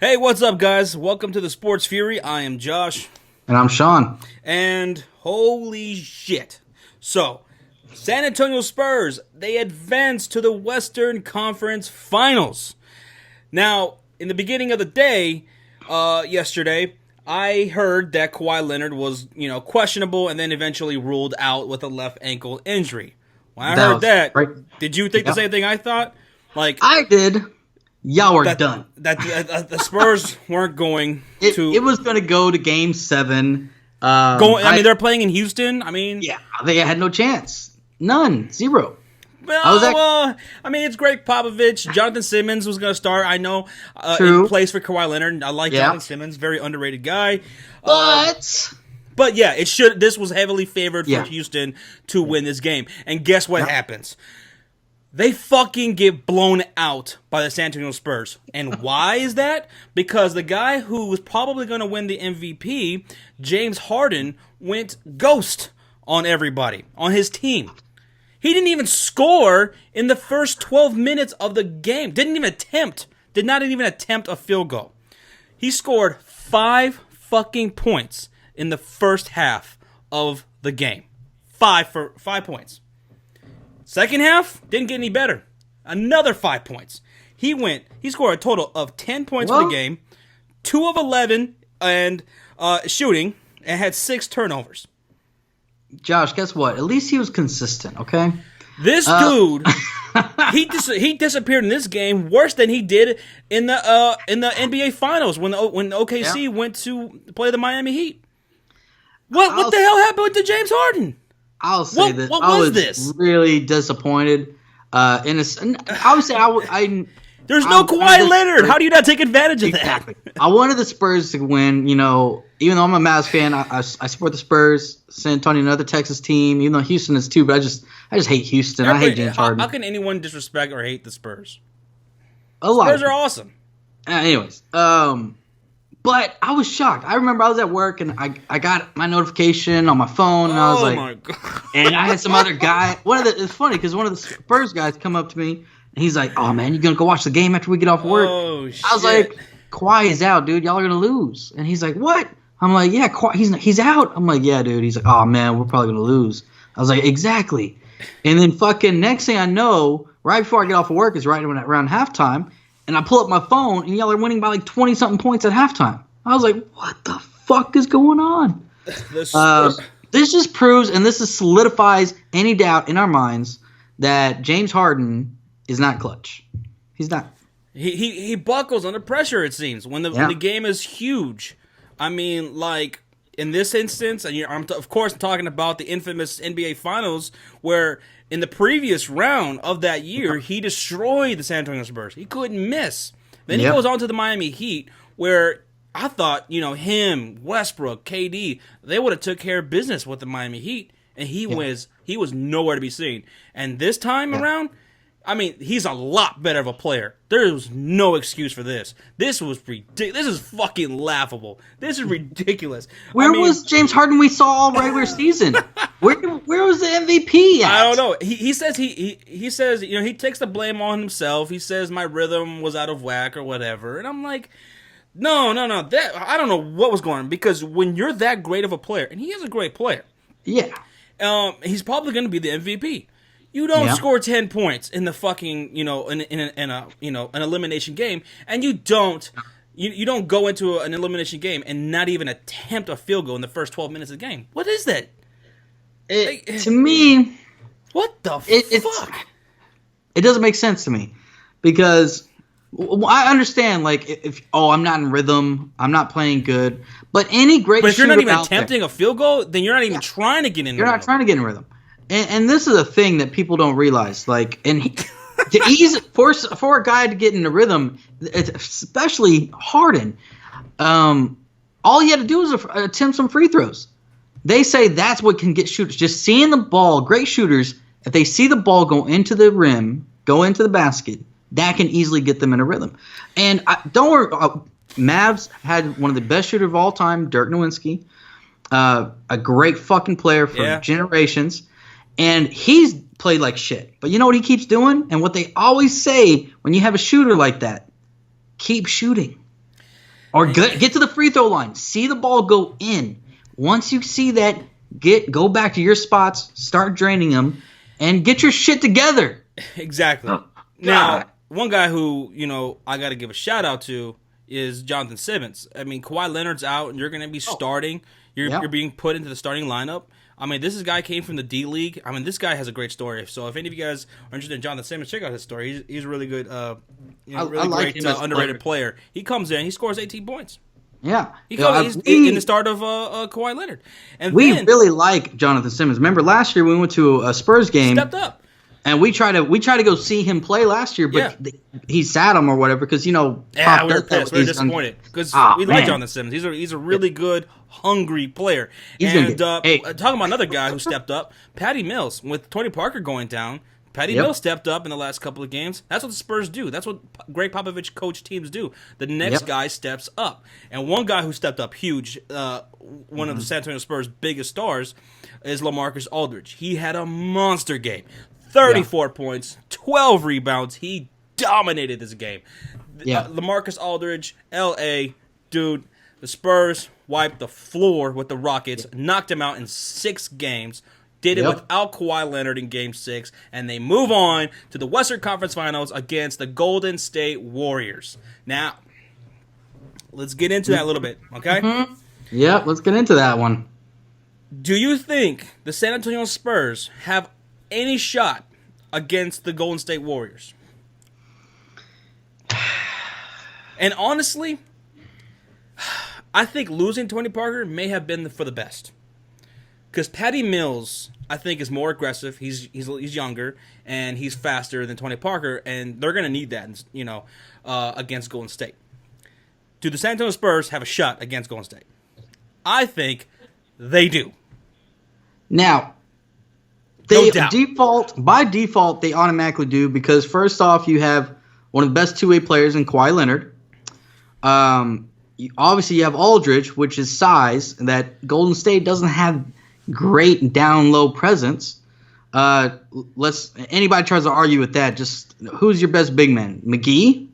Hey, what's up, guys? Welcome to the Sports Fury. I am Josh. And I'm Sean. And holy shit. So, San Antonio Spurs, they advanced to the Western Conference Finals. Now, in the beginning of the day, yesterday, I heard that Kawhi Leonard was, questionable and then eventually ruled out with a left ankle injury. When I heard that, right. Did you think the same thing I thought? I did. Y'all were done. That the Spurs weren't going to. It was going to go to Game 7. They're playing in Houston. Yeah, they had no chance. None. Zero. It's Greg Popovich. Jonathan Simmons was going to start. I know in place for Kawhi Leonard. I like Jonathan Simmons. Very underrated guy. But yeah, this was heavily favored for Houston to win this game. And guess what happens? They fucking get blown out by the San Antonio Spurs. And why is that? Because the guy who was probably going to win the MVP, James Harden, went ghost on everybody, on his team. He didn't even score in the first 12 minutes of the game. Did not even attempt a field goal. He scored 5 fucking points in the first half of the game. 5 points. Second half, didn't get any better. Another 5 points. He scored a total of 10 points for the game, 2 of 11 and shooting, and had 6 turnovers. Josh, guess what? At least he was consistent, okay? This dude, he disappeared in this game worse than he did in the NBA Finals when OKC went to play the Miami Heat. What the hell happened to James Harden? I'll say that I was really disappointed. There's no Kawhi Leonard. How do you not take advantage of that? Exactly. I wanted the Spurs to win. Even though I'm a Mavs fan, I support the Spurs. San Antonio, another Texas team. Even though Houston is too, but I just hate Houston. I hate James Harden. How can anyone disrespect or hate the Spurs? Spurs are awesome. Anyways, but I was shocked. I remember I was at work and I got my notification on my phone and I was like, my God. And I had some other guy. It's funny because one of the Spurs guys come up to me and he's like, "Oh man, you gonna go watch the game after we get off work?" Oh shit! I was like, "Kawhi is out, dude. Y'all are gonna lose." And he's like, "What?" I'm like, "Yeah, Kawhi, he's out." I'm like, "Yeah, dude." He's like, "Oh man, we're probably gonna lose." I was like, "Exactly." And then fucking next thing I know, right before I get off of work is right around halftime. And I pull up my phone, and y'all are winning by like 20-something points at halftime. I was like, what the fuck is going on? This just proves, and this solidifies any doubt in our minds that James Harden is not clutch. He's not. He buckles under pressure, it seems, when the game is huge. In this instance, and I'm of course talking about the infamous NBA Finals, where in the previous round of that year, he destroyed the San Antonio Spurs. He couldn't miss. Then he goes on to the Miami Heat, where I thought, him, Westbrook, KD, they would have took care of business with the Miami Heat, and he was nowhere to be seen. And this time around, he's a lot better of a player. There was no excuse for this. This was ridiculous. This is fucking laughable. This is ridiculous. Where was James Harden we saw all regular season? Where was the MVP at? I don't know. He says he says he takes the blame on himself. He says my rhythm was out of whack or whatever. And I'm like, no. That I don't know what was going on, because when you're that great of a player, and he is a great player, he's probably going to be the MVP. You don't score 10 points in the fucking, in an elimination game, and you don't go into an elimination game and not even attempt a field goal in the first 12 minutes of the game. What is that? To me, what the fuck? It doesn't make sense to me, because I understand, if I'm not in rhythm, I'm not playing good, but any great. But if you're not even attempting a field goal, then you're not even trying to get in. You're not trying to get in rhythm. And this is a thing that people don't realize. For a guy to get into rhythm, especially Harden, all he had to do was attempt some free throws. They say that's what can get shooters. Just seeing the ball, great shooters, if they see the ball go into the rim, go into the basket, that can easily get them in a rhythm. And don't worry, Mavs had one of the best shooters of all time, Dirk Nowitzki, a great fucking player for generations. And he's played like shit. But you know what he keeps doing? And what they always say when you have a shooter like that, keep shooting. Or get to the free throw line. See the ball go in. Once you see that, go back to your spots, start draining them, and get your shit together. Exactly. Oh, now, one guy who, I got to give a shout out to is Jonathan Simmons. I mean, Kawhi Leonard's out, and you're going to be starting. You're being put into the starting lineup. I mean, this guy came from the D League. I mean, this guy has a great story. So if any of you guys are interested in Jonathan Simmons, check out his story. He's a really good, really great underrated player. He comes in, he scores 18 points. Yeah. He's in the start of Kawhi Leonard. And we really like Jonathan Simmons. Remember last year we went to a Spurs game. Stepped up. And we try to go see him play last year, but he sat him or whatever because we were pissed. We were disappointed because we like Jonathan Simmons. He's a really good, hungry player. Talking about another guy who stepped up, Patty Mills. With Tony Parker going down, Patty Mills stepped up in the last couple of games. That's what the Spurs do. That's what Greg Popovich coach teams do. The next guy steps up, and one guy who stepped up huge, one of the San Antonio Spurs' biggest stars, is LaMarcus Aldridge. He had a monster game. 34 points, 12 rebounds. He dominated this game. LaMarcus Aldridge, L.A., dude, the Spurs wiped the floor with the Rockets, knocked him out in 6 games, did it without Kawhi Leonard in Game 6, and they move on to the Western Conference Finals against the Golden State Warriors. Now, let's get into that a little bit, okay? Mm-hmm. Yeah, let's get into that one. Do you think the San Antonio Spurs have any shot against the Golden State Warriors? And honestly, I think losing Tony Parker may have been for the best. Because Patty Mills, I think, is more aggressive. He's younger and he's faster than Tony Parker, and they're going to need that, against Golden State. Do the San Antonio Spurs have a shot against Golden State? I think they do. Now, by default, they automatically do because first off, you have one of the best two-way players in Kawhi Leonard. Obviously, you have Aldridge, which is size that Golden State doesn't have great down-low presence. Anybody tries to argue with that, just who's your best big man? McGee?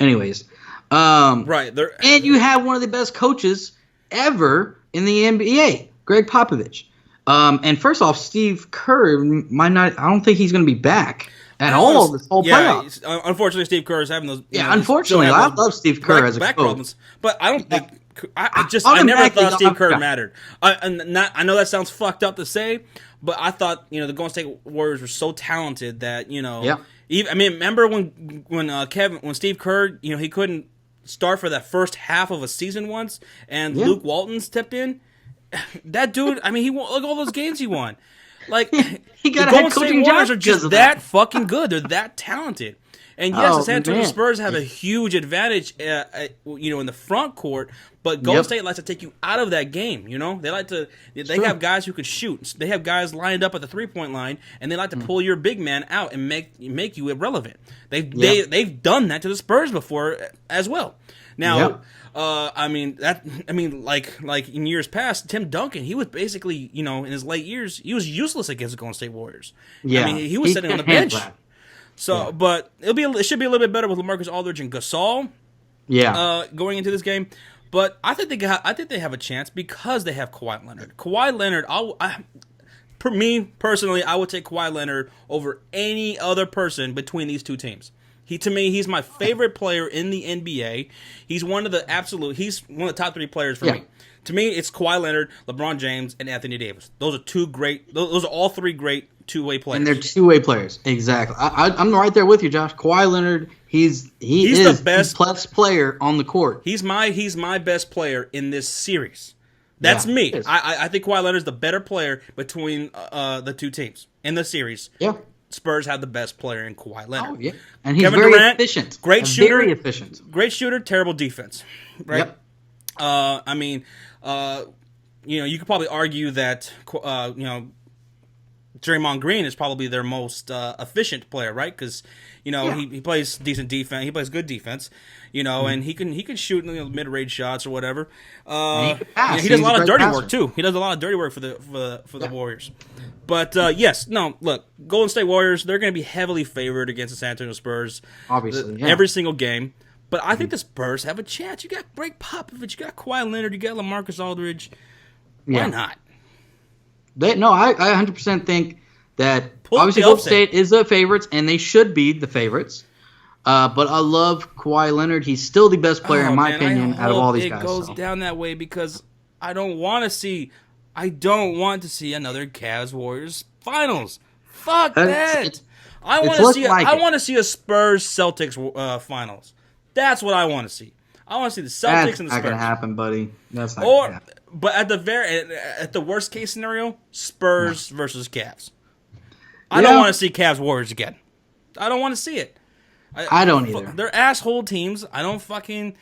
Anyways. Right. And you have one of the best coaches ever in the NBA, Greg Popovich. And first off, Steve Kerr might not. I don't think he's going to be back at all this whole playoff. Unfortunately, Steve Kerr is having those. Unfortunately, I love Steve Kerr as a coach. Problems, but I don't think. I never thought Steve Kerr mattered. I know that sounds fucked up to say, but I thought the Golden State Warriors were so talented that remember when Steve Kerr he couldn't start for that first half of a season once, and Luke Walton stepped in. That dude, he won. Look at all those games he won. Like he got the Golden State Warriors are just that fucking good. They're that talented. And yes, the San Antonio Spurs have a huge advantage, in the front court. But Golden State likes to take you out of that game. They like to. They have guys who could shoot. They have guys lined up at the 3-point line, and they like to pull your big man out and make you irrelevant. They've done that to the Spurs before as well. Now. Like in years past, Tim Duncan, he was basically, in his late years, he was useless against the Golden State Warriors. Yeah, he was sitting on the bench. So, but it should be a little bit better with LaMarcus Aldridge and Gasol. Yeah, going into this game, but I think they have a chance because they have Kawhi Leonard. Kawhi Leonard, for me personally, I would take Kawhi Leonard over any other person between these two teams. To me, he's my favorite player in the NBA. He's one of the top 3 players for me. To me, it's Kawhi Leonard, LeBron James, and Anthony Davis. Those are all 3 great two-way players. And they're two-way players. Exactly. I'm right there with you, Josh. Kawhi Leonard, he's the best player on the court. He's my best player in this series. That's me. I think Kawhi Leonard's the better player between the two teams in the series. Yeah. Spurs have the best player in Kawhi Leonard. Oh, yeah. And he's Kevin very Durant, efficient. Great shooter. Very efficient. Great shooter, terrible defense. Right? Yep. You could probably argue that, Draymond Green is probably their most efficient player, right? Because, he plays decent defense. He plays good defense, and he can shoot mid-range shots or whatever. He does a lot of dirty work, too. He does a lot of dirty work for the Warriors. But, look, Golden State Warriors, they're going to be heavily favored against the San Antonio Spurs. Obviously, every single game. But I think the Spurs have a chance. You got Greg Popovich, you got Kawhi Leonard, you got LaMarcus Aldridge. Why not? I 100% think that obviously Golden State is the favorites, and they should be the favorites. But I love Kawhi Leonard. He's still the best player, in my opinion, out of all these guys. It goes down that way because I don't want to see another Cavs-Warriors finals. Fuck that. I want to see a Spurs-Celtics finals. That's what I want to see. I want to see the Celtics and the Spurs. That's not going to happen, buddy. That's not going to happen. But at the worst case scenario, Spurs versus Cavs. I don't want to see Cavs Warriors again. I don't want to see it. I don't either. They're asshole teams. I don't fucking.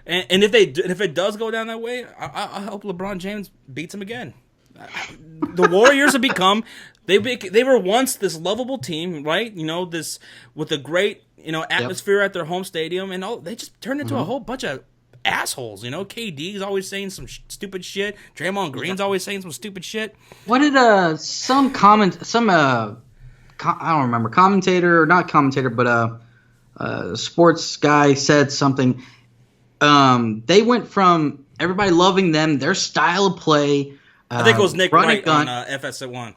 And if it does go down that way, I hope LeBron James beats him again. The Warriors have become. They were once this lovable team, right? This with a great atmosphere at their home stadium, and they just turned into a whole bunch of assholes. KD's always saying some stupid shit. Draymond Green's always saying some stupid shit. What did I don't remember, commentator or not commentator, but sports guy said something. They went from everybody loving them, their style of play. I think it was Nick Wright on FS1.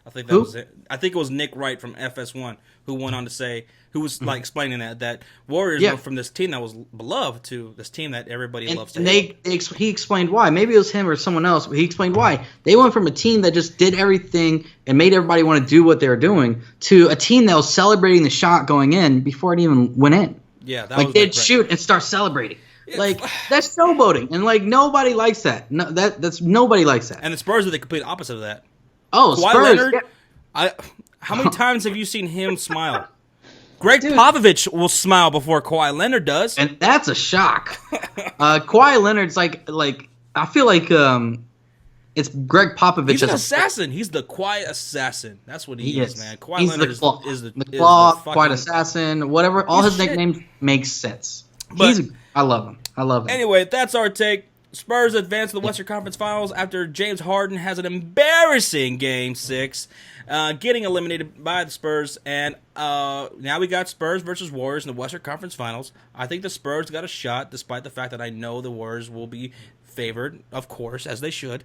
I think that was it. I think it was Nick Wright from FS1 who went on to say, who was like explaining that Warriors went from this team that was beloved to this team that everybody loves. And he explained why. Maybe it was him or someone else, but he explained why. They went from a team that just did everything and made everybody want to do what they were doing to a team that was celebrating the shot going in before it even went in. Yeah, they'd shoot and start celebrating. That's showboating, and nobody likes that. No, that's nobody likes that. And the Spurs are the complete opposite of that. Oh, Kawhi Spurs! Leonard, how many times have you seen him smile? Greg Popovich will smile before Kawhi Leonard does, and that's a shock. Kawhi Leonard's like I feel like it's Greg Popovich. He's an assassin. He's the quiet assassin. That's what he is, man. Kawhi Leonard is the quiet assassin. Whatever, all his nicknames make sense. I love him. Anyway, that's our take. Spurs advance to the Western Conference Finals after James Harden has an embarrassing Game 6, getting eliminated by the Spurs. And now we got Spurs versus Warriors in the Western Conference Finals. I think the Spurs got a shot, despite the fact that I know the Warriors will be favored, of course, as they should.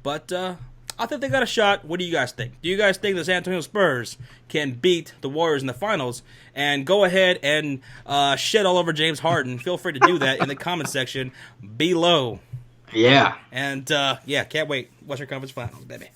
But I think they got a shot. What do you guys think? Do you guys think the San Antonio Spurs can beat the Warriors in the finals? And go ahead and shit all over James Harden. Feel free to do that in the comment section below. Yeah. And, can't wait. Western Conference Finals, baby.